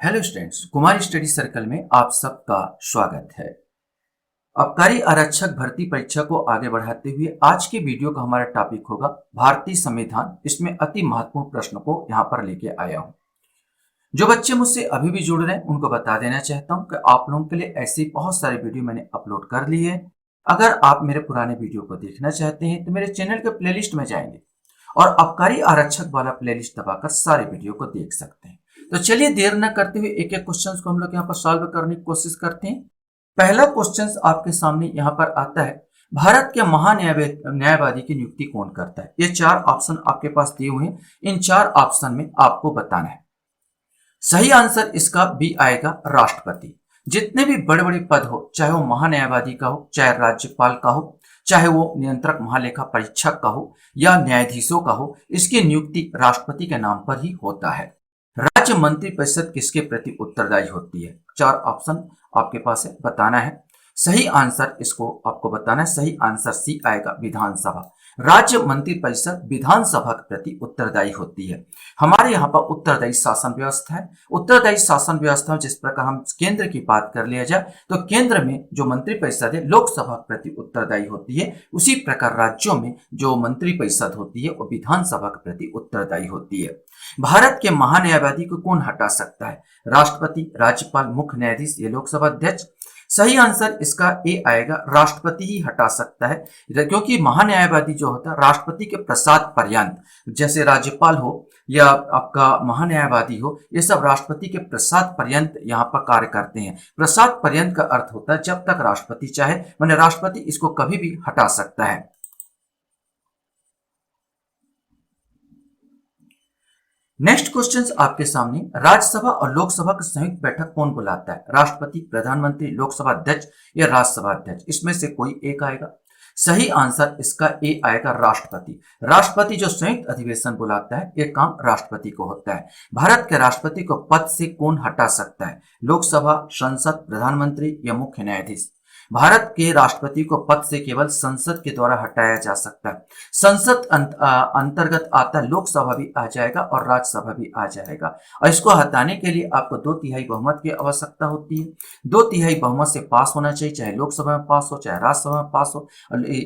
Hello students, Kumar study circle में आप सबका स्वागत है। आबकारी आरक्षक भर्ती परीक्षा को आगे बढ़ाते हुए आज के वीडियो का हमारा टॉपिक होगा भारतीय संविधान। इसमें अति महत्वपूर्ण प्रश्न को यहाँ पर लेके आया हूँ। जो बच्चे मुझसे अभी भी जुड़ रहे हैं उनको बता देना चाहता हूँ कि आप लोगों के लिए ऐसे बहुत सारे वीडियो मैंने अपलोड कर लिए हैं। अगर आप मेरे पुराने वीडियो को देखना चाहते हैं तो मेरे चैनल के प्लेलिस्ट में जाएंगे और आबकारी आरक्षक वाला प्लेलिस्ट दबाकर सारे वीडियो को देख सकते हैं। तो चलिए देर न करते हुए एक एक क्वेश्चन को हम लोग यहाँ पर सॉल्व करने की कोशिश करते हैं। पहला क्वेश्चन आपके सामने यहाँ पर आता है, भारत के न्यायवादी की नियुक्ति कौन करता है। ये चार ऑप्शन आपके पास दिए हुए हैं, इन चार ऑप्शन में आपको बताना है। सही आंसर इसका बी आएगा, राष्ट्रपति। जितने भी बड़े बड़े पद हो, चाहे वो महान्यायवादी का हो, चाहे राज्यपाल का हो, चाहे वो नियंत्रक महालेखा परीक्षक का हो या न्यायाधीशों का हो, इसकी नियुक्ति राष्ट्रपति के नाम पर ही होता है। राज्य मंत्रिपरिषद किसके प्रति उत्तरदायी होती है। चार ऑप्शन आपके पास है, बताना है। सही आंसर इसको आपको बताना है, सही आंसर सी आएगा, विधानसभा। राज्य मंत्रिपरिषद विधानसभा के प्रति उत्तरदायी होती है। हमारे यहाँ पर उत्तरदायी शासन व्यवस्था है। उत्तरदायी शासन व्यवस्था जिस प्रकार हम केंद्र की बात कर लिया जाए तो केंद्र में जो मंत्रिपरिषद है लोकसभा के प्रति उत्तरदायी होती है, उसी प्रकार राज्यों में जो मंत्रिपरिषद होती है वो विधानसभा के प्रति उत्तरदायी होती है। भारत के महान्यायवादी को कौन हटा सकता है। राष्ट्रपति, राज्यपाल, मुख्य न्यायाधीश, ये लोकसभा अध्यक्ष। सही आंसर इसका ए आएगा, राष्ट्रपति ही हटा सकता है, क्योंकि महान्यायवादी जो होता है राष्ट्रपति के प्रसाद पर्यंत, जैसे राज्यपाल हो या आपका महान्यायवादी हो, ये सब राष्ट्रपति के प्रसाद पर्यंत यहाँ पर कार्य करते हैं। प्रसाद पर्यंत का अर्थ होता है जब तक राष्ट्रपति चाहे, माने राष्ट्रपति इसको कभी भी हटा सकता है। नेक्स्ट क्वेश्चन आपके सामने, राज्यसभा और लोकसभा की संयुक्त बैठक कौन बुलाता है। राष्ट्रपति, प्रधानमंत्री, लोकसभा अध्यक्ष या राज्यसभा अध्यक्ष, इसमें से कोई एक आएगा। सही आंसर इसका ए आएगा, राष्ट्रपति। राष्ट्रपति जो संयुक्त अधिवेशन बुलाता है ये काम राष्ट्रपति को होता है। भारत के राष्ट्रपति को पद से कौन हटा सकता है। लोकसभा, संसद, प्रधानमंत्री या मुख्य न्यायाधीश। भारत के राष्ट्रपति को पद से केवल संसद के द्वारा हटाया जा सकता है। संसद अंतर्गत आता है, लोकसभा भी आ जाएगा और राज्यसभा भी आ जाएगा। और इसको हटाने के लिए आपको 2/3 बहुमत की आवश्यकता होती है। 2/3 बहुमत से पास होना चाहिए, चाहे लोकसभा में पास हो चाहे राज्यसभा में पास हो।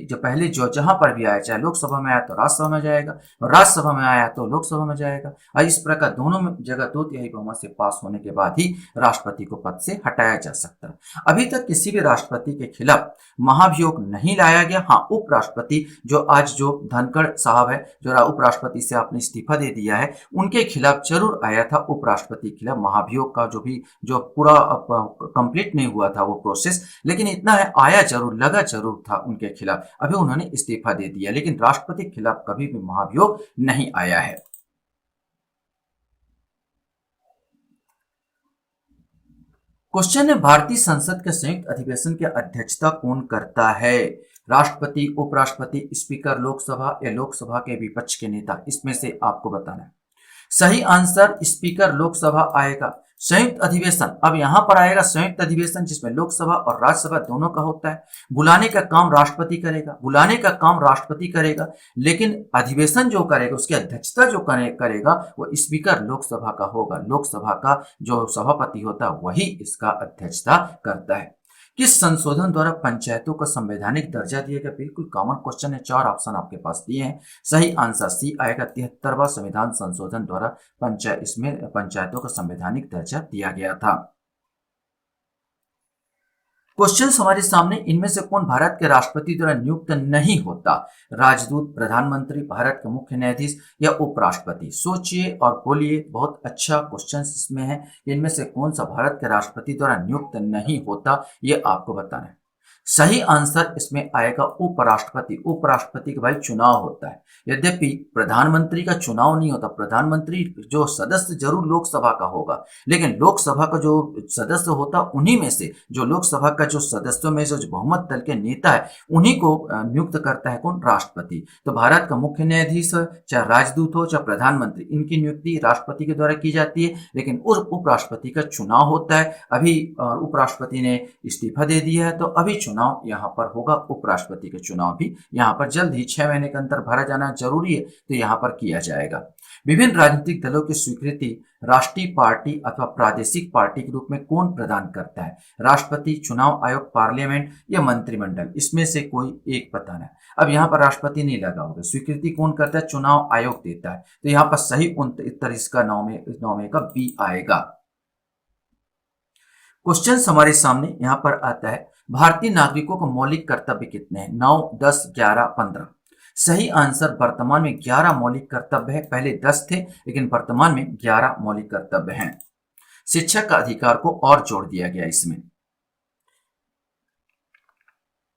जो पहले जो जहां पर भी आया, चाहे लोकसभा में आया तो राज्यसभा में जाएगा, और राज्यसभा में आया तो लोकसभा में जाएगा। और इस प्रकार दोनों जगह 2/3 बहुमत से पास होने के बाद ही राष्ट्रपति को पद से हटाया जा सकता है। अभी तक किसी भी राष्ट्रपति के खिलाफ महाभियोग नहीं लाया गया। हाँ, उपराष्ट्रपति जो धनखड़ साहब है, जो उपराष्ट्रपति से आपने इस्तीफा दे दिया है, उनके खिलाफ जरूर आया था उपराष्ट्रपति के खिलाफ महाभियोग का जो पूरा कंप्लीट नहीं हुआ था वो प्रोसेस, लेकिन इतना है आया जरूर, लगा जरूर था उनके खिलाफ। अभी उन्होंने इस्तीफा दे दिया, लेकिन राष्ट्रपति के खिलाफ कभी भी महाभियोग नहीं आया है। क्वेश्चन है, भारतीय संसद के संयुक्त अधिवेशन की अध्यक्षता कौन करता है। राष्ट्रपति, उपराष्ट्रपति, स्पीकर लोकसभा या लोकसभा के विपक्ष के नेता, इसमें से आपको बताना है। सही आंसर स्पीकर लोकसभा आएगा। संयुक्त अधिवेशन, अब यहां पर आएगा संयुक्त अधिवेशन जिसमें लोकसभा और राज्यसभा दोनों का होता है। बुलाने का काम राष्ट्रपति करेगा, लेकिन अधिवेशन जो करेगा, उसकी अध्यक्षता जो करेगा वो स्पीकर लोकसभा का होगा। लोकसभा का जो सभापति होता है वही इसका अध्यक्षता करता है। किस संशोधन द्वारा पंचायतों को संवैधानिक दर्जा दिया गया। बिल्कुल कॉमन क्वेश्चन है, 4 ऑप्शन आपके पास दिए हैं। सही आंसर सी आएगा, 73वां संविधान संशोधन द्वारा इसमें पंचायतों को संवैधानिक दर्जा दिया गया था। क्वेश्चन हमारे सामने, इनमें से कौन भारत के राष्ट्रपति द्वारा नियुक्त नहीं होता। राजदूत, प्रधानमंत्री, भारत के मुख्य न्यायाधीश या उपराष्ट्रपति। सोचिए और बोलिए, बहुत अच्छा क्वेश्चन इसमें है। इनमें से कौन सा भारत के राष्ट्रपति द्वारा नियुक्त नहीं होता, ये आपको बताना है। सही आंसर इसमें आएगा उपराष्ट्रपति। उपराष्ट्रपति का भाई चुनाव होता है, यद्यपि प्रधानमंत्री का चुनाव नहीं होता। प्रधानमंत्री जो सदस्य जरूर लोकसभा का होगा, लेकिन लोकसभा का जो सदस्य होता उन्हीं में से, जो लोकसभा का जो सदस्यों में से जो बहुमत दल के नेता है उन्हीं को नियुक्त करता है कौन, राष्ट्रपति। तो भारत का मुख्य न्यायाधीश हो, चाहे राजदूत हो, चाहे प्रधानमंत्री, इनकी नियुक्ति राष्ट्रपति के द्वारा की जाती है, लेकिन उपराष्ट्रपति का चुनाव होता है। अभी उपराष्ट्रपति ने इस्तीफा दे दिया है तो अभी चुनाव यहाँ पर होगा, उपराष्ट्रपति का चुनाव भी यहाँ पर जल्द ही 6 महीने के अंदर भरा जाना जरूरी है, तो यहाँ पर किया जाएगा। विभिन्न राजनीतिक दलों की स्वीकृति राष्ट्रीय पार्टी अथवा प्रादेशिक पार्टी के रूप में कौन प्रदान करता है? राष्ट्रपति, चुनाव आयोग, पार्लियामेंट या मंत्रिमंडल? इसमें से कोई एक बताना है। अब यहाँ पर राष्ट्रपति नहीं लगा होगा, स्वीकृति कौन करता है? चुनाव आयोग देता है। तो यहाँ पर सही उत्तर इसका 9 में का बी आएगा। क्वेश्चन हमारे सामने यहाँ पर आता है, भारतीय नागरिकों को मौलिक कर्तव्य कितने हैं? 9, 10, 11, 15। सही आंसर वर्तमान में 11 मौलिक कर्तव्य है। पहले 10 थे, लेकिन वर्तमान में 11 मौलिक कर्तव्य हैं। शिक्षा का अधिकार को और जोड़ दिया गया इसमें।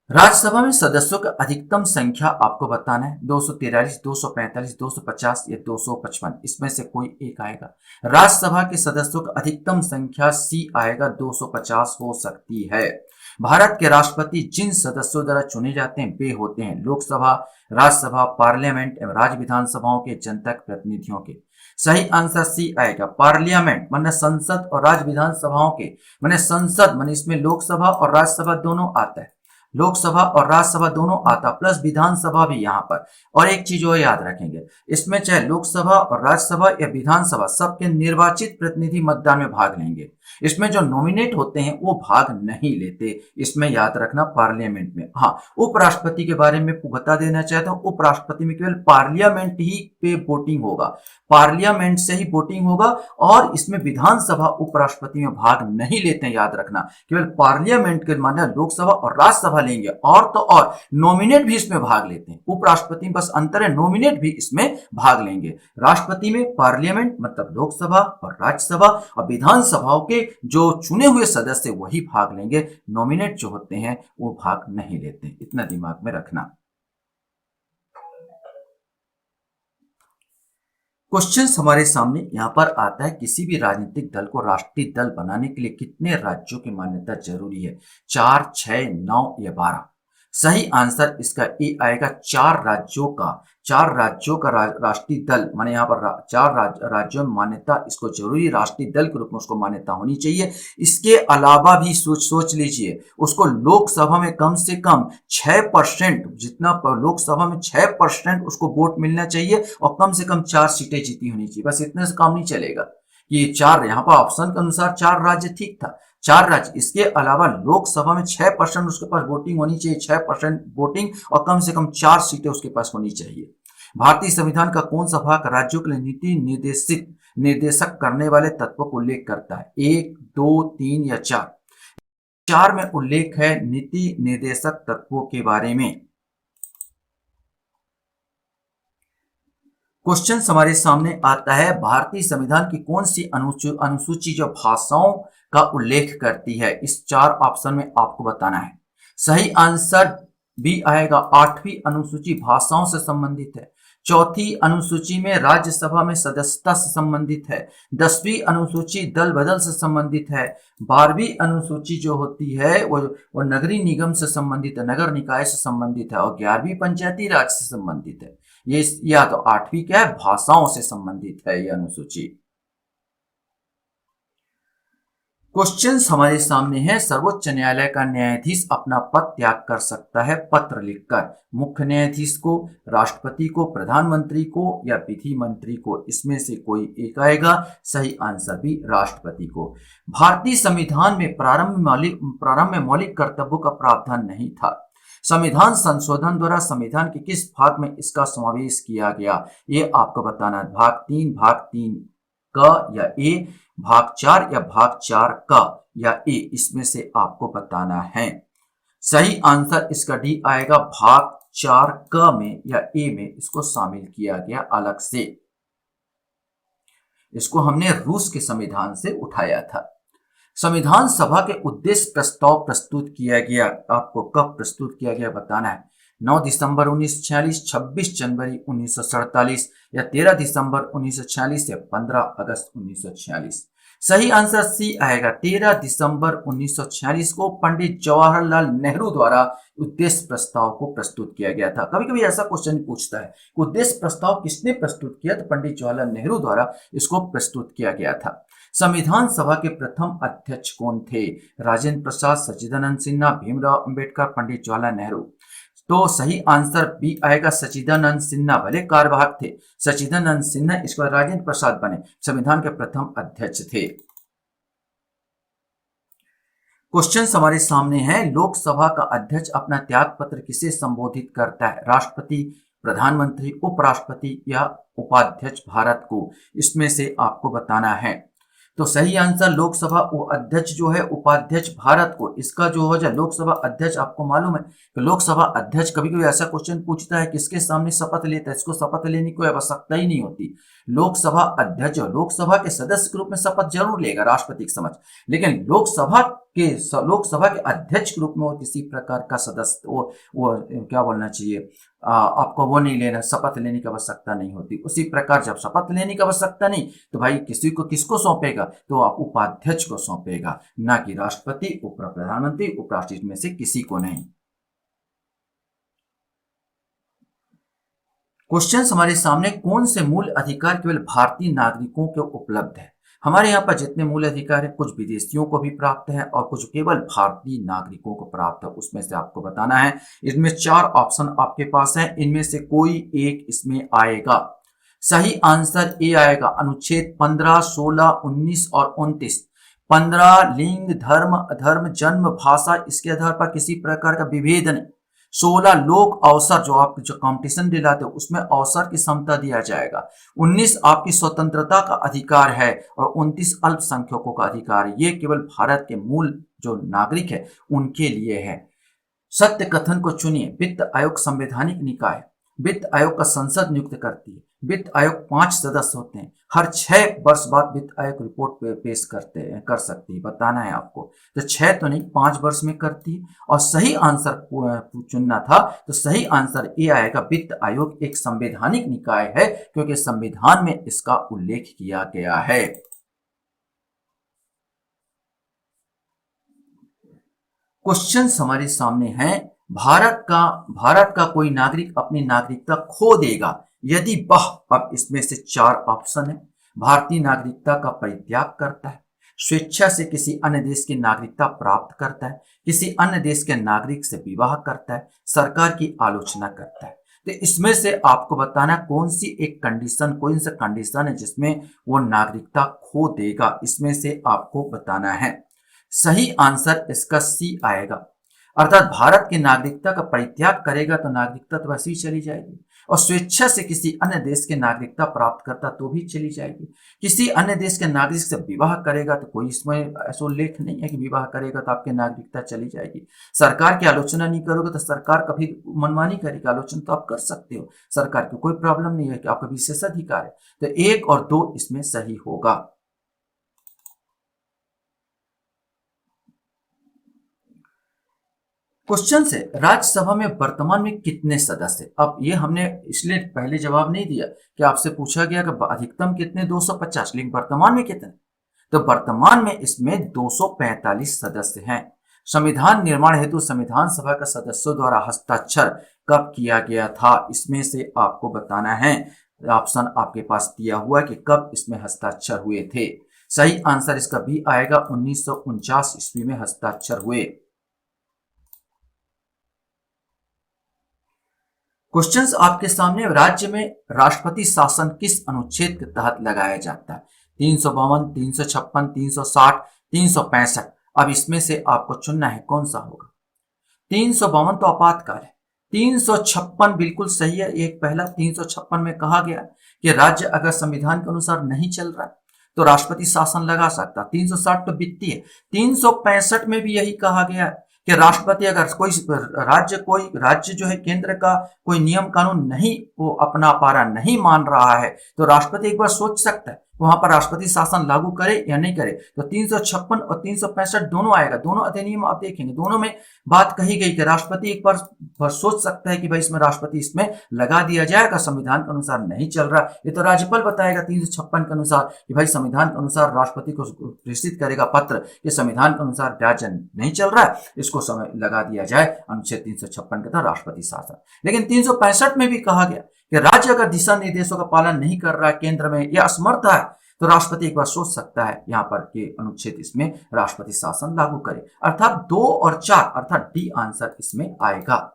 राज्यसभा में सदस्यों की अधिकतम संख्या आपको बताना है, 243, 245, 250 या 255। इसमें से कोई एक आएगा। राज्यसभा के सदस्यों की अधिकतम संख्या सी आएगा, 250 हो सकती है। भारत के राष्ट्रपति जिन सदस्यों द्वारा चुने जाते हैं वे होते हैं लोकसभा, राज्यसभा, पार्लियामेंट एवं राज्य विधानसभाओं के जनता प्रतिनिधियों के। सही आंसर सी आएगा। पार्लियामेंट माने संसद और राज्य विधानसभाओं के, माने संसद माने इसमें लोकसभा और राज्यसभा दोनों आता है, लोकसभा और राज्यसभा दोनों आता, प्लस विधानसभा भी यहाँ पर। और एक चीज और याद रखेंगे, इसमें चाहे लोकसभा और राज्यसभा या विधानसभा सबके निर्वाचित प्रतिनिधि मतदान में भाग लेंगे। इसमें जो नॉमिनेट होते हैं वो भाग नहीं लेते, इसमें याद रखना। पार्लियामेंट में हाँ, उपराष्ट्रपति के बारे में बता देना चाहता हूँ, उपराष्ट्रपति में केवल पार्लियामेंट ही पे वोटिंग होगा, पार्लियामेंट से ही वोटिंग होगा। और इसमें विधानसभा उपराष्ट्रपति में भाग नहीं लेते हैं, याद रखना। केवल पार्लियामेंट के माने लोकसभा और राज्यसभा लेंगे, और तो और नॉमिनेट भी इसमें भाग लेते हैं। उपराष्ट्रपति बस अंतर है, नॉमिनेट भी इसमें भाग लेंगे। राष्ट्रपति में पार्लियामेंट मतलब लोकसभा और राज्यसभा, और विधानसभाओं के जो चुने हुए सदस्य वही भाग लेंगे, नॉमिनेट जो होते हैं वो भाग नहीं लेते। इतना दिमाग में रखना। क्वेश्चन हमारे सामने यहां पर आता है, किसी भी राजनीतिक दल को राष्ट्रीय दल बनाने के लिए कितने राज्यों की मान्यता जरूरी है? 4, 6, 9 या 12? सही आंसर इसका ए आएगा। 4 राज्यों का राष्ट्रीय दल माने यहाँ पर 4 राज्यों में मान्यता इसको जरूरी राष्ट्रीय दल के रूप में उसको मान्यता होनी चाहिए। इसके अलावा भी सोच लीजिए, उसको लोकसभा में कम से कम 6%, जितना लोकसभा में 6% उसको वोट मिलना चाहिए, और कम से कम 4 सीटें जीती होनी चाहिए। बस इतने से काम नहीं चलेगा। ये 4 यहाँ पर ऑप्शन के अनुसार 4 राज्य ठीक था, 4 राज्य। इसके अलावा लोकसभा में 6% उसके पास वोटिंग होनी चाहिए, 6% वोटिंग, और कम से कम 4 सीटें उसके पास होनी चाहिए। भारतीय संविधान का कौन सा भाग राज्यों के लिए नीति निर्देशक करने वाले तत्वों को उल्लेख करता है? 1, 2, 3 या 4? 4 में उल्लेख है नीति निर्देशक तत्वों के बारे में। क्वेश्चन हमारे सामने आता है, भारतीय संविधान की कौन सी अनुसूची जो भाषाओं का उल्लेख करती है? इस 4 ऑप्शन में आपको बताना है। सही आंसर बी आएगा। 8वीं अनुसूची भाषाओं से संबंधित है। 4थी अनुसूची में राज्यसभा में सदस्यता से संबंधित है। 10वीं अनुसूची दल बदल से संबंधित है। 12वीं अनुसूची जो होती है वो नगरीय निगम से संबंधित है, नगर निकाय से संबंधित है, और 11वीं पंचायती राज से संबंधित है। ये या तो 8वीं क्या है, भाषाओं से संबंधित है ये अनुसूची। क्वेश्चन हमारे सामने है, सर्वोच्च न्यायालय का न्यायाधीश अपना पद त्याग कर सकता है पत्र लिखकर? मुख्य न्यायाधीश को, राष्ट्रपति को, प्रधानमंत्री को या विधि मंत्री को? इसमें से कोई एक आएगा। सही आंसर भी राष्ट्रपति को। भारतीय संविधान में प्रारंभ में मौलिक कर्तव्यों का प्रावधान नहीं था। संविधान संशोधन द्वारा संविधान के किस भाग में इसका समावेश किया गया? ये आपको बताना है। भाग 3 का या ए, भाग 4 या भाग 4 का या ए? इसमें से आपको बताना है। सही आंसर इसका डी आएगा। भाग 4 का में या ए में इसको शामिल किया गया अलग से। इसको हमने रूस के संविधान से उठाया था। संविधान सभा के उद्देश्य प्रस्ताव प्रस्तुत किया गया, आपको कब प्रस्तुत किया गया बताना है। 9 दिसंबर 1946, 26 जनवरी 1947 या 13 दिसंबर 1946 या 15 अगस्त 1946? सही आंसर सी आएगा। 13 दिसंबर 1946 को पंडित जवाहरलाल नेहरू द्वारा उद्देश्य प्रस्ताव को प्रस्तुत किया गया था। कभी कभी ऐसा क्वेश्चन पूछता है, उद्देश्य प्रस्ताव किसने प्रस्तुत किया? तो पंडित जवाहरलाल नेहरू द्वारा इसको प्रस्तुत किया गया था। संविधान सभा के प्रथम अध्यक्ष कौन थे? राजेंद्र प्रसाद, सच्चिदानंद सिन्हा, भीमराव अंबेडकर, पंडित जवाहरलाल नेहरू। तो सही आंसर बी आएगा, सच्चिदानंद सिन्हा। भले कार्यवाहक थे सच्चिदानंद सिन्हा, इसके बाद राजेंद्र प्रसाद बने संविधान के प्रथम अध्यक्ष थे। क्वेश्चन हमारे सामने है, लोकसभा का अध्यक्ष अपना त्याग पत्र किसे संबोधित करता है? राष्ट्रपति, प्रधानमंत्री, उपराष्ट्रपति या उपाध्यक्ष भारत को? इसमें से आपको बताना है। तो सही आंसर लोकसभा अध्यक्ष जो है उपाध्यक्ष भारत को, इसका जो हो जाए लोकसभा अध्यक्ष। आपको मालूम है कि लोकसभा अध्यक्ष कभी कभी ऐसा क्वेश्चन पूछता है किसके सामने शपथ लेता है, इसको शपथ लेने की कोई आवश्यकता ही नहीं होती। लोकसभा अध्यक्ष लोकसभा के सदस्य के रूप में शपथ जरूर लेगा राष्ट्रपति के समक्ष, लेकिन लोकसभा के अध्यक्ष के रूप में वो किसी प्रकार का सदस्य वो क्या बोलना चाहिए, आपको वो नहीं लेना, शपथ लेने की आवश्यकता नहीं होती। उसी प्रकार जब शपथ लेने की आवश्यकता नहीं तो भाई किसको सौंपेगा, तो आप उपाध्यक्ष को सौंपेगा, ना कि राष्ट्रपति, उप प्रधानमंत्री, उपराष्ट्रपति में से किसी को नहीं। क्वेश्चन हमारे सामने, कौन से मूल अधिकार केवल भारतीय नागरिकों को उपलब्ध है? हमारे यहाँ पर जितने मूल अधिकार है कुछ विदेशियों को भी प्राप्त है और कुछ केवल भारतीय नागरिकों को प्राप्त है, उसमें से आपको बताना है। इसमें 4 ऑप्शन आपके पास है, इनमें से कोई एक इसमें आएगा। सही आंसर ए आएगा, अनुच्छेद 15, 16, 19 और 29। 15 लिंग, धर्म, जन्म, भाषा, इसके आधार पर किसी प्रकार का विभेद नहीं। 16 लोक अवसर, जो आप जो कंपटीशन दिलाते हो उसमें अवसर की समता दिया जाएगा। 19 आपकी स्वतंत्रता का अधिकार है और 29 अल्पसंख्यकों का अधिकार है। ये केवल भारत के मूल जो नागरिक है उनके लिए है। सत्य कथन को चुनिए। वित्त आयोग संवैधानिक निकाय, वित्त आयोग का संसद नियुक्त करती है। वित्त आयोग 5 सदस्य होते हैं, हर 6 वर्ष बाद वित्त आयोग रिपोर्ट पेश कर सकती है, बताना है आपको। तो 6 तो नहीं, 5 वर्ष में करती है। और सही आंसर चुनना था तो सही आंसर ए आएगा, वित्त आयोग एक संवैधानिक निकाय है क्योंकि संविधान में इसका उल्लेख किया गया है। क्वेश्चन हमारे सामने है, भारत का कोई नागरिक अपनी नागरिकता खो देगा यदि वह, अब इसमें से 4 ऑप्शन है, भारतीय नागरिकता का परित्याग करता है, स्वेच्छा से किसी अन्य देश की नागरिकता प्राप्त करता है, किसी अन्य देश के नागरिक से विवाह करता है, सरकार की आलोचना करता है। तो इसमें से आपको बताना कौन सी कंडीशन है जिसमें वो नागरिकता खो देगा, इसमें से आपको बताना है। सही आंसर इसका सी आएगा, अर्थात भारत की नागरिकता का परित्याग करेगा तो नागरिकता तो वैसे ही चली जाएगी, और स्वेच्छा से किसी अन्य देश की नागरिकता प्राप्त करता तो भी चली जाएगी। किसी अन्य देश के नागरिक से विवाह करेगा तो कोई इसमें ऐसा उल्लेख नहीं है कि विवाह करेगा तो आपकी नागरिकता चली जाएगी। सरकार की आलोचना नहीं करोगे तो सरकार कभी मनमानी करेगी, आलोचना तो आप कर सकते हो, सरकार को कोई प्रॉब्लम नहीं है कि आपका विशेषाधिकार है। तो 1 और 2 इसमें सही होगा। क्वेश्चन से, राज्यसभा में वर्तमान में कितने सदस्य? अब ये हमने इसलिए पहले जवाब नहीं दिया कि आपसे पूछा गया कि अधिकतम कितने, 250, लेकिन वर्तमान में कितने? तो वर्तमान में इसमें 245 सदस्य हैं। संविधान निर्माण हेतु संविधान सभा का सदस्यों द्वारा हस्ताक्षर कब किया गया था? इसमें से आपको बताना है। ऑप्शन आपके पास दिया हुआ है कि कब इसमें हस्ताक्षर हुए थे। सही आंसर इसका बी आएगा, 1949 ईस्वी में हस्ताक्षर हुए। क्वेश्चंस आपके सामने, राज्य में राष्ट्रपति शासन किस अनुच्छेद के तहत लगाया जाता है? 352, 356, 360, 365। अब इसमें से आपको चुनना है कौन सा होगा। 352 तो आपातकाल है, 356 बिल्कुल सही है। एक पहला 356 में कहा गया कि राज्य अगर संविधान के अनुसार नहीं चल रहा तो राष्ट्रपति शासन लगा सकता। 360 तो वित्तीय है। 365 में भी यही कहा गया कि राष्ट्रपति अगर कोई राज्य जो है केंद्र का कोई नियम कानून नहीं वो अपना पा रहा, नहीं मान रहा है, तो राष्ट्रपति एक बार सोच सकता है वहां पर राष्ट्रपति शासन लागू करे या नहीं करे। तो 356 और 365 दोनों आएगा। दोनों अधिनियम आप देखेंगे, दोनों में बात कही गई कि राष्ट्रपति एक बार सोच सकता है कि भाई इसमें राष्ट्रपति इसमें लगा दिया जाएगा, संविधान के अनुसार नहीं चल रहा। ये तो राज्यपाल बताएगा 356 के अनुसार कि भाई संविधान के अनुसार राष्ट्रपति को प्रेषित करेगा पत्र कि संविधान के अनुसार राज्य नहीं चल रहा है, इसको समय लगा दिया जाए अनुच्छेद 356 के तहत राष्ट्रपति शासन। लेकिन 365 में भी कहा गया कि राज्य अगर दिशा निर्देशों का पालन नहीं कर रहा है, केंद्र में या असमर्थ है, तो राष्ट्रपति एक बार सोच सकता है यहाँ पर कि अनुच्छेद इसमें राष्ट्रपति शासन लागू करे, अर्थात 2 और 4 अर्थात डी आंसर इसमें आएगा।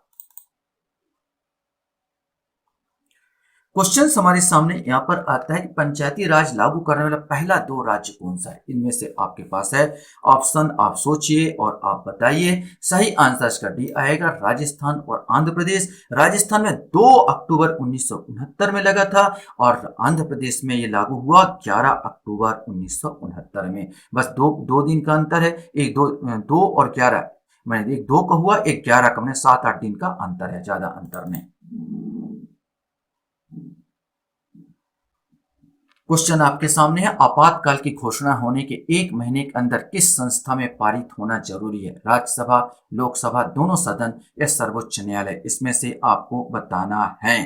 क्वेश्चन हमारे सामने यहाँ पर आता है कि पंचायती राज लागू करने वाला पहला 2 राज्य कौन सा है। इनमें से आपके पास है ऑप्शन, आप सोचिए और आप बताइए। सही आंसर इसका डी आएगा, राजस्थान और आंध्र प्रदेश। राजस्थान में 2 अक्टूबर 1969 में लगा था और आंध्र प्रदेश में ये लागू हुआ 11 अक्टूबर 1969 में। बस दो दिन का अंतर है, एक दो और 11, मैंने एक 2 का हुआ, एक 11 का, मैंने 7-8 दिन का अंतर है, ज्यादा अंतर नहीं। क्वेश्चन आपके सामने है, आपातकाल की घोषणा होने के 1 महीने के अंदर किस संस्था में पारित होना जरूरी है। राज्यसभा, लोकसभा, दोनों सदन या सर्वोच्च न्यायालय, इसमें से आपको बताना है।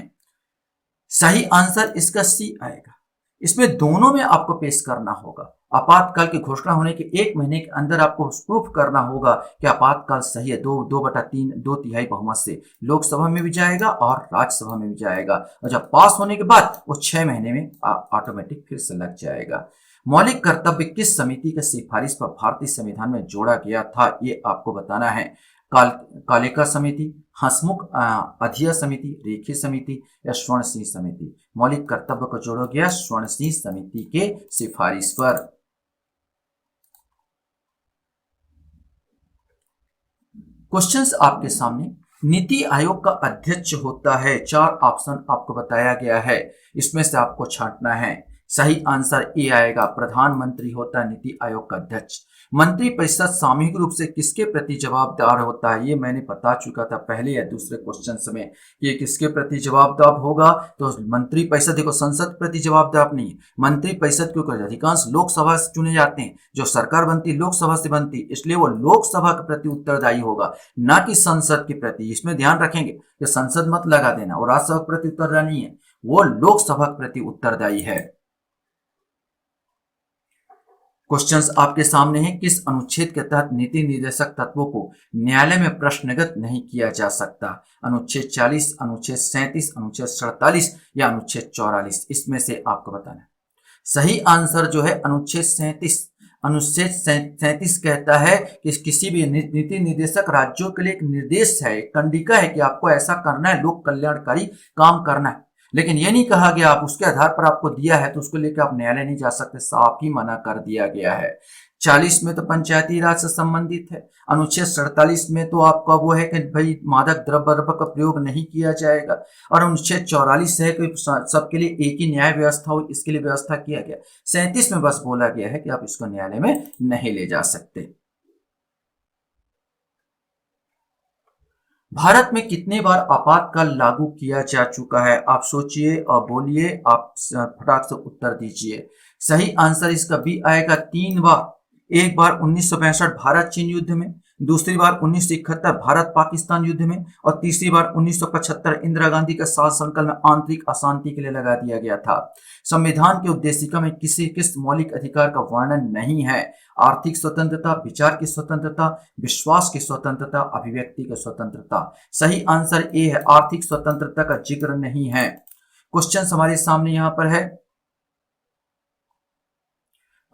सही आंसर इसका सी आएगा। इसमें दोनों में आपको पेश करना होगा। आपातकाल की घोषणा होने के 1 महीने के अंदर आपको प्रूफ करना होगा कि आपातकाल सही है। 2/3 2/3 बहुमत से लोकसभा में भी जाएगा और राज्यसभा में भी जाएगा, और जब पास होने के बाद वो 6 महीने में ऑटोमेटिक फिर से लग जाएगा। मौलिक कर्तव्य किस समिति की सिफारिश पर भारतीय संविधान में जोड़ा गया था, ये आपको बताना है। कालिका समिति, हंसमुख अधिया समिति, रेखी समिति या स्वर्ण सिंह समिति। मौलिक कर्तव्य को जोड़ा गया स्वर्ण सिंह समिति के सिफारिश पर। क्वेश्चंस आपके सामने, नीति आयोग का अध्यक्ष होता है, 4 ऑप्शन आपको बताया गया है, इसमें से आपको छांटना है। सही आंसर ए आएगा, प्रधानमंत्री होता है नीति आयोग का अध्यक्ष। मंत्रिपरिषद सामूहिक रूप से किसके प्रति जवाबदार होता है, ये मैंने बता चुका था पहले या दूसरे क्वेश्चन में, ये किसके प्रति जवाबदार होगा। तो मंत्रिपरिषद, देखो संसद प्रति जवाबदार नहीं है, मंत्रिपरिषद क्योंकि अधिकांश लोकसभा से चुने जाते हैं, जो सरकार बनती लोकसभा से बनती, इसलिए वो लोकसभा के प्रति उत्तरदायी होगा, ना कि संसद के प्रति। इसमें ध्यान रखेंगे कि संसद मत लगा देना, और राज्यसभा के प्रति उत्तरदायी नहीं है, वो लोकसभा के प्रति उत्तरदायी है। क्वेश्चंस आपके सामने हैं, किस अनुच्छेद के तहत नीति निर्देशक तत्वों को न्यायालय में प्रश्नगत नहीं किया जा सकता। अनुच्छेद 40, अनुच्छेद 37, अनुच्छेद 47 या अनुच्छेद 44, इसमें से आपको बताना है। सही आंसर जो है अनुच्छेद 37। अनुच्छेद 37 कहता है कि किसी भी नीति निर्देशक राज्यों के लिए एक निर्देश है, एक कंडिका है कि आपको ऐसा करना है, लोक कल्याणकारी काम करना है, लेकिन ये नहीं कहा गया आप उसके आधार पर आपको दिया है तो उसको लेकर आप न्यायालय नहीं जा सकते, साफ ही मना कर दिया गया है। 40 में तो पंचायती राज से संबंधित है। अनुच्छेद 47 में तो आपका वो है कि भाई मादक द्रव्य का प्रयोग नहीं किया जाएगा, और अनुच्छेद 44 है कि सबके लिए एक ही न्याय व्यवस्था हो, इसके लिए व्यवस्था किया गया। 37 में बस बोला गया है कि आप इसको न्यायालय में नहीं ले जा सकते। भारत में कितने बार आपातकाल लागू किया जा चुका है, आप सोचिए और बोलिए, आप फटाक से उत्तर दीजिए। सही आंसर इसका बी आएगा, 3 बार। एक बार 1965 भारत चीन युद्ध में, दूसरी बार 1971 भारत पाकिस्तान युद्ध में, और तीसरी बार 1975 इंदिरा गांधी के शासनकाल में आंतरिक अशांति के लिए लगा दिया गया था। संविधान के उद्देशिका में किस मौलिक अधिकार का वर्णन नहीं है। आर्थिक स्वतंत्रता, विचार की स्वतंत्रता, विश्वास की स्वतंत्रता, अभिव्यक्ति की स्वतंत्रता। सही आंसर ए है, आर्थिक स्वतंत्रता का जिक्र नहीं है। क्वेश्चन हमारे सामने यहां पर है,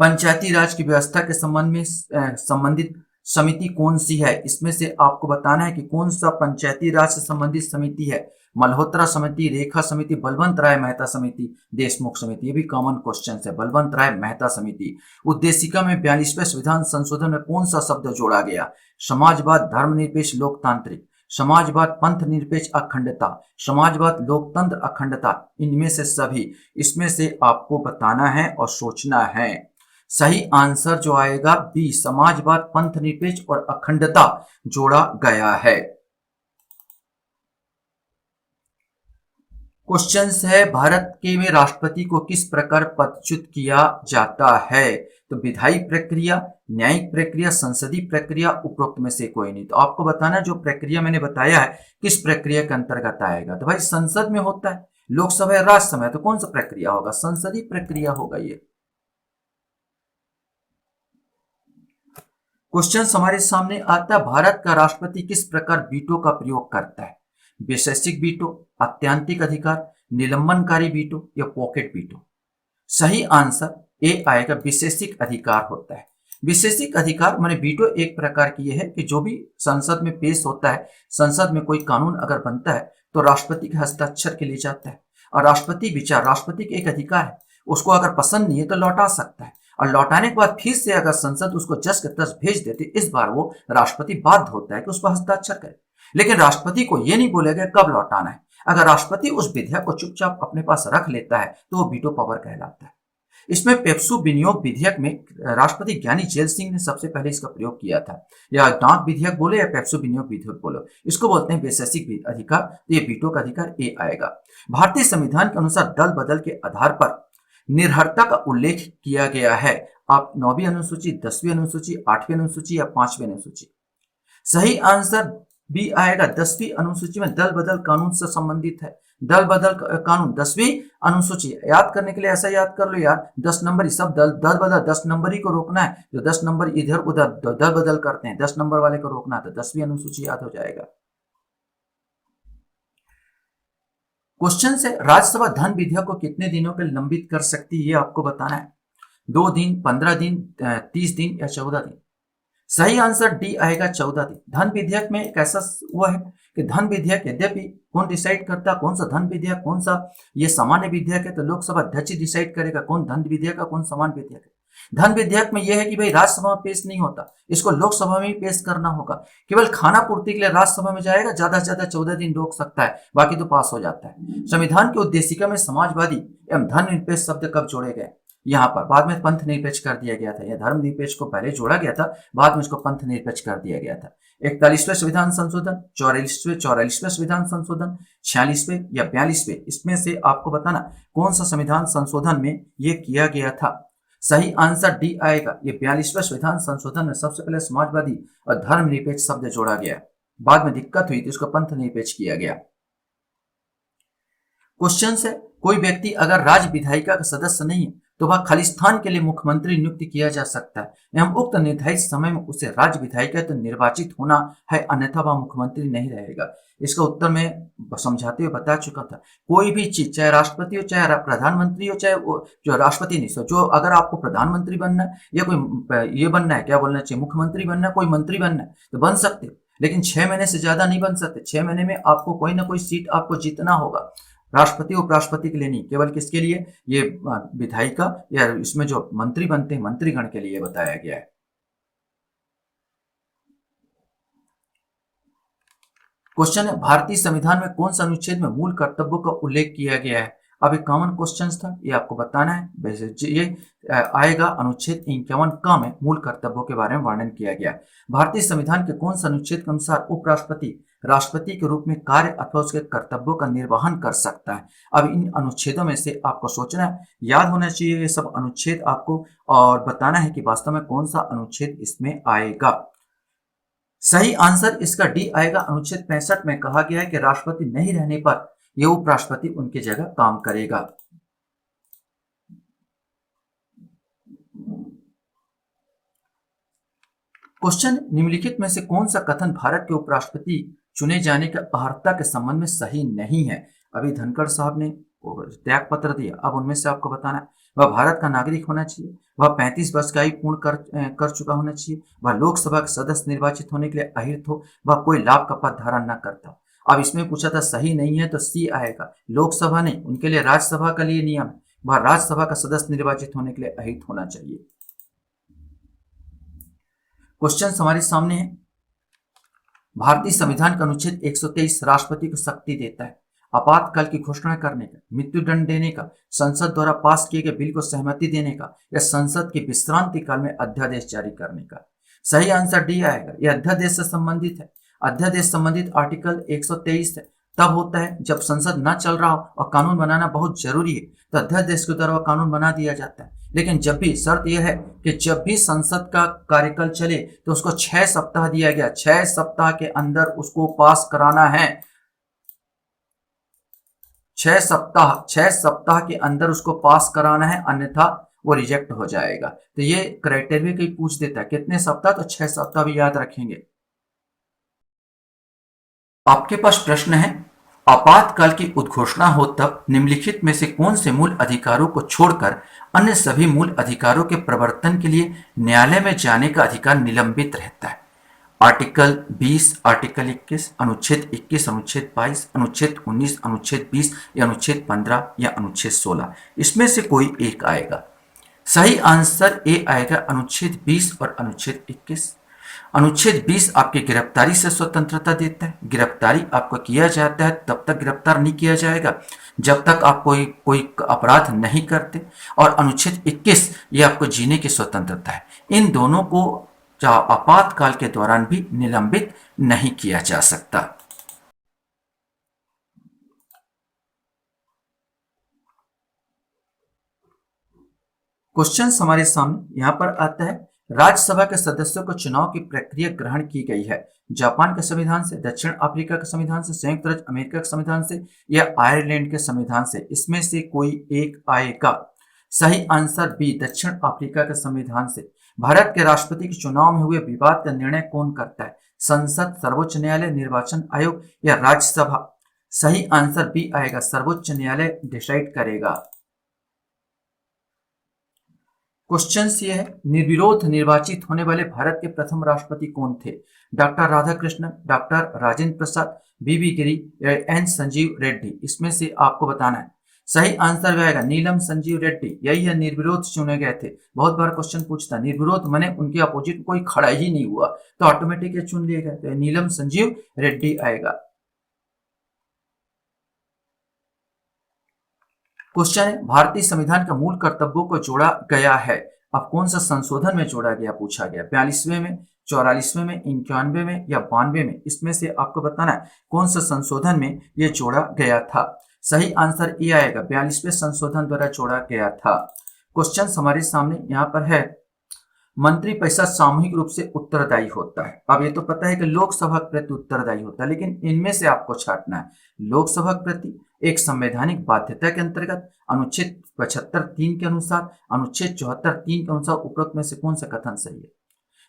पंचायती राज की व्यवस्था के संबंध में संबंधित समिति कौन सी है, इसमें से आपको बताना है कि कौन सा पंचायती राज से संबंधित समिति है। मल्होत्रा समिति, रेखा समिति, बलवंत राय मेहता समिति, देशमुख समिति। ये भी कॉमन क्वेश्चन है, बलवंत राय मेहता समिति। उद्देशिका में 42वें संविधान संशोधन में कौन सा शब्द जोड़ा गया। समाजवाद, धर्मनिरपेक्ष, लोकतांत्रिक, समाजवाद, पंथ निरपेक्ष अखंडता, समाजवाद, लोकतंत्र, अखंडता, इनमें से सभी, इसमें से आपको बताना है और सोचना है। सही आंसर जो आएगा बी, समाजवाद, पंथ निरपेक्ष और अखंडता जोड़ा गया है। क्वेश्चन है, भारत के में राष्ट्रपति को किस प्रकार पदच्युत किया जाता है। तो विधायी प्रक्रिया, न्यायिक प्रक्रिया, संसदीय प्रक्रिया, उपरोक्त में से कोई नहीं। तो आपको बताना जो प्रक्रिया मैंने बताया है किस प्रक्रिया के अंतर्गत आएगा। तो भाई संसद में होता है, लोकसभा या राज्यसभा, तो कौन सा प्रक्रिया होगा, संसदीय प्रक्रिया होगा ये। क्वेश्चन हमारे सामने आता है, भारत का राष्ट्रपति किस प्रकार वीटो का प्रयोग करता है। वैशेषिक वीटो, आत्यांतिक अधिकार, निलंबनकारी वीटो या पॉकेट वीटो। सही आंसर ए आएगा, विशेषिक अधिकार होता है। विशेषिक अधिकार माने वीटो एक प्रकार की यह है कि जो भी संसद में पेश होता है, संसद में कोई कानून अगर बनता है तो राष्ट्रपति के हस्ताक्षर के लिए जाता है और राष्ट्रपति का एक अधिकार है, उसको अगर पसंद नहीं है तो लौटा सकता है और लौटाने के बाद फिर से अगर संसद उसको जस के तस भेज देती, इस बार वो राष्ट्रपति बाध्य होता है कि उस पर हस्ताक्षर करे। लेकिन राष्ट्रपति को यह नहीं बोलेगा कब लौटाना है। अगर राष्ट्रपति उस विधेयक को चुपचाप अपने पास रख लेता है तो वो वीटो पावर कहलाता है। इसमें पेप्सू विनियोग विधेयक में राष्ट्रपति ज्ञानी जेल सिंह ने सबसे पहले इसका प्रयोग किया था। या डाक विधेयक बोले या पेप्सू विनियोग विधेयक बोलो, इसको बोलते हैं वैशेषिक अधिकार। तो ये वीटो का अधिकार ए आएगा। भारतीय संविधान के अनुसार दल बदल के आधार पर निर्भरता का उल्लेख किया गया है। आप 9वीं अनुसूची, 10वीं अनुसूची, 8वीं अनुसूची या 5वीं अनुसूची। सही आंसर बी आएगा, 10वीं अनुसूची में दल बदल कानून से संबंधित है। दल बदल कानून 10वीं अनुसूची। याद करने के लिए ऐसा याद कर लो यार, 10 नंबर ही सब दल बदल 10 नंबर ही को रोकना है। जो 10 नंबर इधर उधर दल बदल करते हैं, 10 नंबर वाले को रोकना है, तो 10वीं अनुसूची याद हो जाएगा। क्वेश्चन से राज्यसभा धन विधेयक को कितने दिनों के लिए लंबित कर सकती है, ये आपको बताना है। 2 दिन, 15 दिन, 30 दिन या 14 दिन। सही आंसर डी आएगा, 14 दिन। धन विधेयक में एक ऐसा हुआ है कि धन विधेयक यद्यपि कौन डिसाइड करता कौन सा धन विधेयक कौन सा ये सामान्य विधेयक है, तो लोकसभा अध्यक्ष डिसाइड करेगा कौन धन विधेयक है कौन सामान्य विधेयक है। धन विधेयक में यह है कि भाई राज्यसभा में पेश नहीं होता, इसको लोकसभा में ही पेश करना होगा। केवल खाना पूर्ति के लिए राज्यसभा में जाएगा, ज्यादा से ज्यादा 14 दिन रोक सकता है, बाकी तो पास हो जाता है। संविधान की उद्देशिका में समाजवादी एवं धर्मनिरपेक्ष शब्द कब जोड़े गए? यहाँ पर बाद में पंथ निरपेक्ष कर दिया गया था। यह धर्म निरपेक्ष को पहले जोड़ा गया था, बाद में इसको पंथ निरपेक्ष कर दिया गया था। 41वें संविधान संशोधन, 44वें संविधान संशोधन, 46वें या 42वें, इसमें से आपको बताना कौन सा संविधान संशोधन में ये किया गया था। सही आंसर डी आएगा। ये 42वें संविधान संशोधन में सबसे पहले समाजवादी और धर्म निरपेक्ष शब्द जोड़ा गया, बाद में दिक्कत हुई तो इसको पंथ निरपेक्ष किया गया। क्वेश्चन से कोई व्यक्ति अगर राज्य विधायिका का सदस्य नहीं है तो वह खालिस्तान के लिए मुख्यमंत्री नियुक्त किया जा सकता है एवं उक्त निर्धारित समय में उसे राज्य विधायिका तो निर्वाचित होना है, अन्यथा वह मुख्यमंत्री नहीं रहेगा। इसका उत्तर मैं समझाते हुए बता चुका था। कोई भी चीज, चाहे राष्ट्रपति हो चाहे प्रधानमंत्री हो, चाहे वो जो राष्ट्रपति नहीं सो, जो अगर आपको प्रधानमंत्री बनना है या कोई ये बनना है, क्या बोलना चाहिए, मुख्यमंत्री बनना है, कोई मंत्री बनना है तो बन सकते हो, लेकिन 6 महीने से ज्यादा नहीं बन सकते। 6 महीने में आपको कोई ना कोई सीट आपको जीतना होगा। राष्ट्रपति उपराष्ट्रपति के लिए नहीं, केवल किसके लिए? ये विधायिका या इसमें जो मंत्री बनते हैं मंत्रीगण के लिए बताया गया है। क्वेश्चन है भारतीय संविधान में कौन सा अनुच्छेद में मूल कर्तव्यों का उल्लेख किया गया है? अब एक कॉमन क्वेश्चन था, ये आपको बताना है। वैसे ये आएगा अनुच्छेद 51 का में मूल कर्तव्यों के बारे में वर्णन किया गया। भारतीय संविधान के कौन सा अनुच्छेद के अनुसार उपराष्ट्रपति राष्ट्रपति के रूप में कार्य अथवा उसके कर्तव्यों का निर्वहन कर सकता है? अब इन अनुच्छेदों में से आपको सोचना है, याद होना चाहिए ये सब अनुच्छेद आपको, और बताना है कि वास्तव में कौन सा अनुच्छेद इसमें आएगा। सही आंसर इसका डी आएगा। अनुच्छेद 65 में कहा गया है कि राष्ट्रपति नहीं रहने पर यह उपराष्ट्रपति उनकी जगह काम करेगा। क्वेश्चन, निम्नलिखित में से कौन सा कथन भारत के उपराष्ट्रपति चुने जाने की अर्हता के संबंध में सही नहीं है? अभी धनखड़ साहब ने त्याग पत्र दिया, अब उनमें से आपको बताना है। वह भारत का नागरिक होना चाहिए, वह 35 वर्ष का आयु पूर्ण कर चुका होना चाहिए, वह लोकसभा के सदस्य निर्वाचित होने के लिए अहिर्त हो, वह कोई लाभ का पद धारण न करता। अब इसमें पूछा था सही नहीं है तो सी आएगा। लोकसभा नहीं, उनके लिए राज्यसभा का लिए नियम है, वह राज्यसभा का सदस्य निर्वाचित होने के लिए अहिर्त होना चाहिए। क्वेश्चन हमारे सामने है, भारतीय संविधान का अनुच्छेद 123 राष्ट्रपति को शक्ति देता है आपातकाल की घोषणा करने का, मृत्युदंड देने का, संसद द्वारा पास किए गए बिल को सहमति देने का, या संसद के विश्रांति काल में अध्यादेश जारी करने का। सही आंसर डी आएगा। यह अध्यादेश से संबंधित है। अध्यादेश संबंधित आर्टिकल 123 है, तब होता है जब संसद न चल रहा हो और कानून बनाना बहुत जरूरी है तो अध्यादेश के द्वारा कानून बना दिया जाता है। लेकिन जब भी शर्त यह है कि जब भी संसद का कार्यकाल चले तो उसको 6 सप्ताह दिया गया, 6 सप्ताह के अंदर उसको पास कराना है। 6 सप्ताह के अंदर उसको पास कराना है, अन्यथा वो रिजेक्ट हो जाएगा। तो ये क्राइटेरिया कहीं पूछ देता है कितने सप्ताह, तो 6 सप्ताह भी याद रखेंगे। आपके पास प्रश्न है, आपातकाल की उद्घोषणा हो तब निम्नलिखित में से कौन से मूल अधिकारों को छोड़कर अन्य सभी मूल अधिकारों के प्रवर्तन के लिए न्यायालय में जाने का अधिकार निलंबित रहता है? आर्टिकल 20, आर्टिकल 21, अनुच्छेद 21, अनुच्छेद 22, अनुच्छेद 19, अनुच्छेद 20 या अनुच्छेद 15 या अनुच्छेद 16? इसमें से कोई एक आएगा। सही आंसर ए आएगा, अनुच्छेद 20 और अनुच्छेद 21। अनुच्छेद 20 आपकी गिरफ्तारी से स्वतंत्रता देता है। गिरफ्तारी आपको किया जाता है तब तक गिरफ्तार नहीं किया जाएगा जब तक आप कोई अपराध नहीं करते। और अनुच्छेद 21 ये आपको जीने की स्वतंत्रता है। इन दोनों को आपातकाल के दौरान भी निलंबित नहीं किया जा सकता। क्वेश्चन हमारे सामने यहाँ पर आता है, राज्यसभा के सदस्यों को चुनाव की प्रक्रिया ग्रहण की गई है जापान के संविधान से, दक्षिण अफ्रीका के संविधान से, संयुक्त राज्य अमेरिका के संविधान से या आयरलैंड के संविधान से? इसमें से कोई एक आएगा। सही आंसर बी, दक्षिण अफ्रीका के संविधान से। भारत के राष्ट्रपति के चुनाव में हुए विवाद का निर्णय कौन करता है? संसद, सर्वोच्च न्यायालय, निर्वाचन आयोग या राज्यसभा? सही आंसर बी आएगा, सर्वोच्च न्यायालय डिसाइड करेगा। क्वेश्चन ये है, निर्विरोध निर्वाचित होने वाले भारत के प्रथम राष्ट्रपति कौन थे? डॉक्टर राधाकृष्णन, डॉक्टर राजेंद्र प्रसाद, बीबी गिरी या एन संजीव रेड्डी? इसमें से आपको बताना है। सही आंसर आएगा नीलम संजीव रेड्डी, यही है, निर्विरोध चुने गए थे। बहुत बार क्वेश्चन पूछता है निर्विरोध माने उनके अपोजिट कोई खड़ा ही नहीं हुआ तो ऑटोमेटिक चुन लिए गए, तो नीलम संजीव रेड्डी आएगा। क्वेश्चन है, भारतीय संविधान के मूल कर्तव्यों को जोड़ा गया है। अब कौन सा संशोधन में जोड़ा गया पूछा गया, 42वें में, 44वें में, 91वें में या 92वें में? इसमें से आपको बताना है कौन सा संशोधन में ये जोड़ा गया था। सही आंसर ए आएगा, 42वें संशोधन द्वारा जोड़ा गया था। क्वेश्चन हमारे सामने यहाँ पर है, मंत्रिपरिषद सामूहिक रूप से उत्तरदायी होता है। अब ये तो पता है कि लोकसभा के प्रति उत्तरदायी होता है, लेकिन इनमें से आपको छांटना है। लोकसभा के प्रति एक संवैधानिक बाध्यता के अंतर्गत, अनुच्छेद 75(3) के अनुसार, अनुच्छेद 74(3) के अनुसार, उपरोक्त में से कौन सा कथन सही है?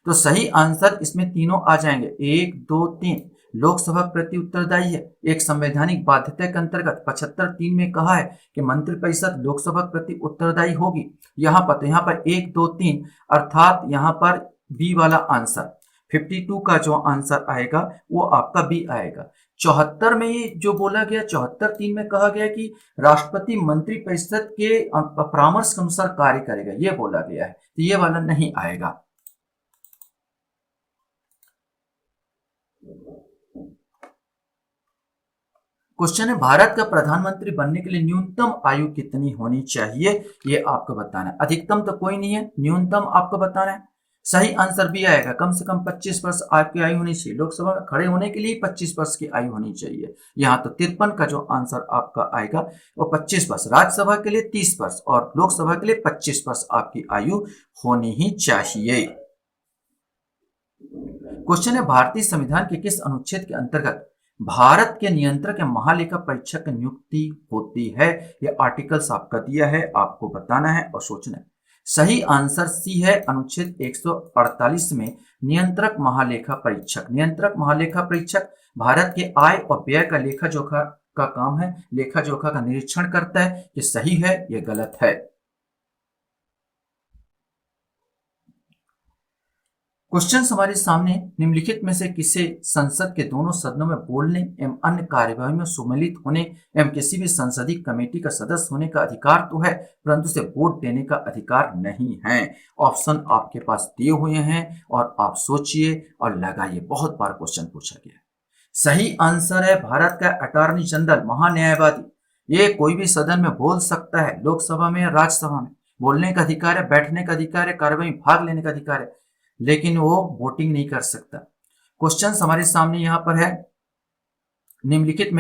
तो सही आंसर इसमें तीनों आ जाएंगे, 1, 2, 3। लोकसभा के प्रति उत्तरदायी है, एक संवैधानिक बाध्यता के अंतर्गत 75(3) में कहा है कि मंत्रिपरिषद लोकसभा के प्रति उत्तरदायी होगी। यहाँ पर 1, 2, 3 अर्थात यहाँ पर बी वाला आंसर 52 का जो आंसर आएगा वो आपका बी आएगा। 74 में ये जो बोला गया, 74(3) में कहा गया कि राष्ट्रपति मंत्रिपरिषद के परामर्श के अनुसार कार्य करेगा, ये बोला गया है, तो ये वाला नहीं आएगा। क्वेश्चन है, भारत का प्रधानमंत्री बनने के लिए न्यूनतम आयु कितनी होनी चाहिए? ये आपको बताना है। अधिकतम तो कोई नहीं है, न्यूनतम आपको बताना है। सही आंसर भी आएगा, कम से कम 25 वर्ष आपकी आयु होनी चाहिए। लोकसभा में खड़े होने के लिए 25 वर्ष की आयु होनी चाहिए। यहाँ तो 53 का जो आंसर आपका आएगा वो 25 वर्ष। राज्यसभा के लिए 30 वर्ष और लोकसभा के लिए 25 वर्ष आपकी आयु होनी ही चाहिए। क्वेश्चन है, भारतीय संविधान के किस अनुच्छेद के अंतर्गत भारत के नियंत्रक या महालेखा परीक्षक की नियुक्ति होती है? ये आर्टिकल्स आपका दिया है, आपको बताना है और सोचना है। सही आंसर सी है, अनुच्छेद 148 में नियंत्रक महालेखा परीक्षक। नियंत्रक महालेखा परीक्षक भारत के आय और व्यय का लेखा जोखा का काम है, लेखा जोखा का निरीक्षण करता है कि सही है या गलत है। क्वेश्चन हमारे सामने, निम्नलिखित में से किसे संसद के दोनों सदनों में बोलने एवं अन्य कार्यवाही में सम्मिलित होने एवं किसी भी संसदीय कमेटी का सदस्य होने का अधिकार तो है परंतु उसे वोट देने का अधिकार नहीं है? ऑप्शन आपके पास दिए हुए हैं और आप सोचिए और लगाइए, बहुत बार क्वेश्चन पूछा गया है। सही आंसर है भारत का अटॉर्नी जनरल, महान्यायवादी। ये कोई भी सदन में बोल सकता है, लोकसभा में या राज्यसभा में बोलने का अधिकार है, बैठने का अधिकार है, कार्यवाही में भाग लेने का अधिकार है, लेकिन वो वोटिंग नहीं कर सकता। क्वेश्चन हमारे सामने यहां पर है, निम्नलिखित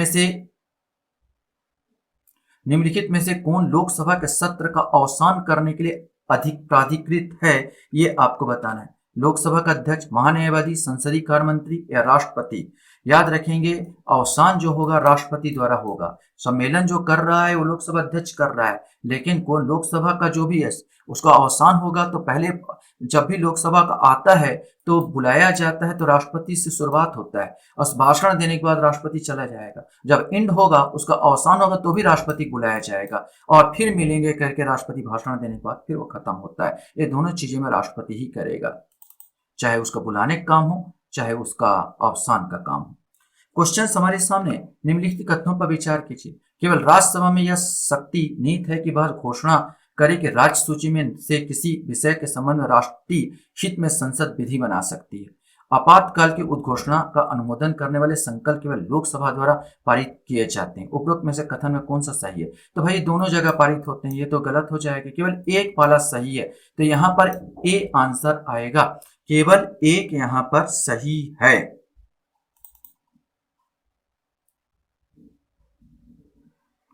में से कौन लोकसभा के सत्र का अवसान करने के लिए अधिक प्राधिकृत है? ये आपको बताना है। लोकसभा का अध्यक्ष, महान्यायवादी, संसदीय कार्य मंत्री या राष्ट्रपति? याद रखेंगे, अवसान जो होगा राष्ट्रपति द्वारा होगा। सम्मेलन जो कर रहा है वो लोकसभा अध्यक्ष कर रहा है, लेकिन कौन लोकसभा का जो भी है उसका अवसान होगा तो पहले जब भी लोकसभा का आता है तो बुलाया जाता है, तो राष्ट्रपति से शुरुआत होता है और भाषण देने के बाद राष्ट्रपति चला जाएगा। जब एंड होगा, उसका अवसान होगा, तो भी राष्ट्रपति बुलाया जाएगा और फिर मिलेंगे करके राष्ट्रपति भाषण देने के बाद फिर वो खत्म होता है। ये दोनों चीजें में राष्ट्रपति ही करेगा, चाहे उसका बुलाने का काम हो चाहे उसका अवसान का काम हो। क्वेश्चन हमारे सामने, निम्नलिखित कथनों पर विचार कीजिए। केवल राज्यसभा में यह शक्ति निहित है कि वह घोषणा करे कि राज्य सूची में से किसी विषय के संबंध में राष्ट्रीय हित में संसद विधि बना सकती है। आपातकाल की उद्घोषणा का अनुमोदन करने वाले संकल्प केवल लोकसभा द्वारा पारित किए जाते हैं। उपरोक्त में से कथन में कौन सा सही है? तो भाई दोनों जगह पारित होते हैं, ये तो गलत हो जाएगा, केवल एक वाला सही है। तो यहाँ पर ए आंसर आएगा, केवल एक यहाँ पर सही है।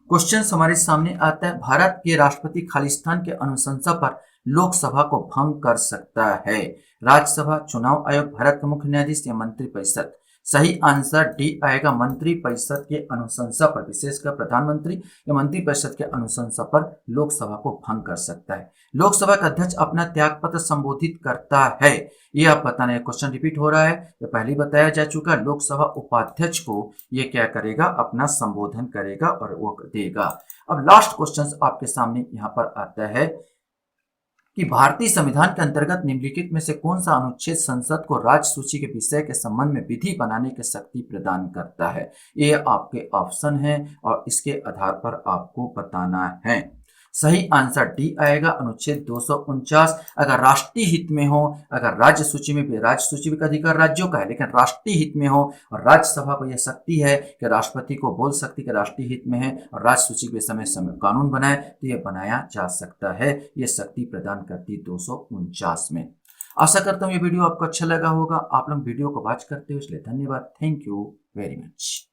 क्वेश्चन हमारे सामने आता है, भारत के राष्ट्रपति खालिस्तान के अनुशंसा पर लोकसभा को भंग कर सकता है। राज्यसभा, चुनाव आयोग, भारत का मुख्य न्यायाधीश या मंत्रिपरिषद? सही आंसर डी आएगा, मंत्रिपरिषद के अनुशंसा पर, विशेषकर प्रधानमंत्री या मंत्रिपरिषद के अनुशंसा पर लोकसभा को भंग कर सकता है। लोकसभा का अध्यक्ष अपना त्यागपत्र संबोधित करता है, ये आप बताना है। क्वेश्चन रिपीट हो रहा है, ये पहले बताया जा चुका। लोकसभा उपाध्यक्ष को ये क्या करेगा, अपना संबोधन करेगा और वो देगा। अब लास्ट क्वेश्चन आपके सामने यहाँ पर आता है कि भारतीय संविधान के अंतर्गत निम्नलिखित में से कौन सा अनुच्छेद संसद को राज्य सूची के विषय के संबंध में विधि बनाने की शक्ति प्रदान करता है? ये आपके ऑप्शन है और इसके आधार पर आपको बताना है। सही आंसर डी आएगा, अनुच्छेद 249। अगर राष्ट्रीय हित में हो, अगर राज्य सूची में भी, राज्य सूची का अधिकार राज्यों का है, लेकिन राष्ट्रीय हित में हो और राज्यसभा को यह शक्ति है कि राष्ट्रपति को बोल सकती कि राष्ट्रीय हित में है और राज्य सूची के समय कानून बनाए, तो यह बनाया जा सकता है। यह शक्ति प्रदान करती 249 में। आशा करता हूँ ये वीडियो आपको अच्छा लगा होगा। आप लोग वीडियो को वॉच करते हो इसलिए धन्यवाद। Thank you very much.